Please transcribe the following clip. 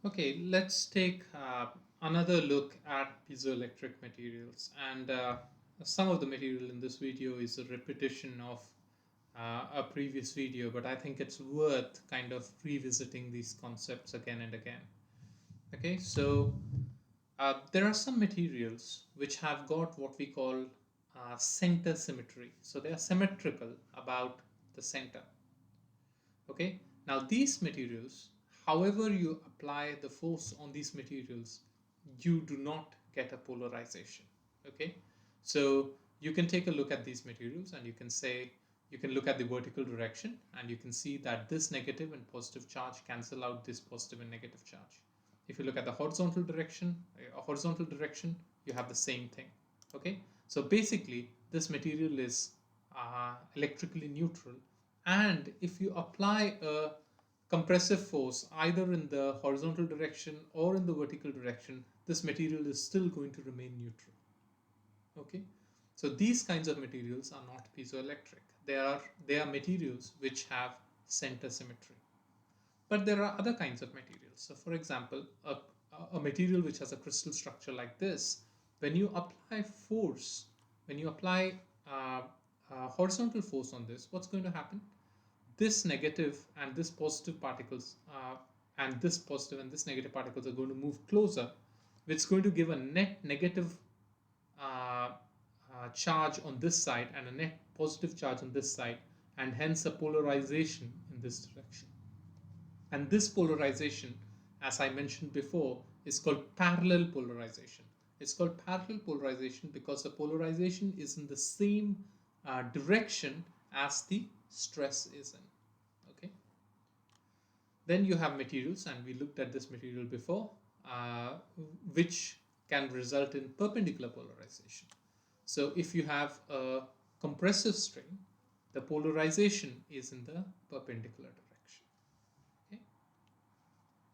Okay, let's take another look at piezoelectric materials. And some of the material in this video is a repetition of a previous video, but I think it's worth kind of revisiting these concepts again and again. Okay, so there are some materials which have got what we call center symmetry. So they are symmetrical about the center. Okay, now these materials, however you apply the force on these materials, you do not get a polarization. Okay, so you can take a look at these materials and you can say, you can look at the vertical direction and you can see that this negative and positive charge cancel out this positive and negative charge. If you look at the horizontal direction, you have the same thing. Okay, so basically this material is electrically neutral, and if you apply a compressive force either in the horizontal direction or in the vertical direction, this material is still going to remain neutral. Okay, so these kinds of materials are not piezoelectric. They are materials which have center symmetry. But there are other kinds of materials. So for example, a material which has a crystal structure like this, when you apply force, when you apply horizontal force on this, what's going to happen? This negative and this positive particles and this positive and this negative particles are going to move closer, which is going to give a net negative uh, charge on this side and a net positive charge on this side, and hence a polarization in this direction. And this polarization, as I mentioned before, is called parallel polarization. It's called parallel polarization because the polarization is in the same direction as the stress is in. Okay. Then you have materials, and we looked at this material before, which can result in perpendicular polarization. So if you have a compressive strain, the polarization is in the perpendicular direction.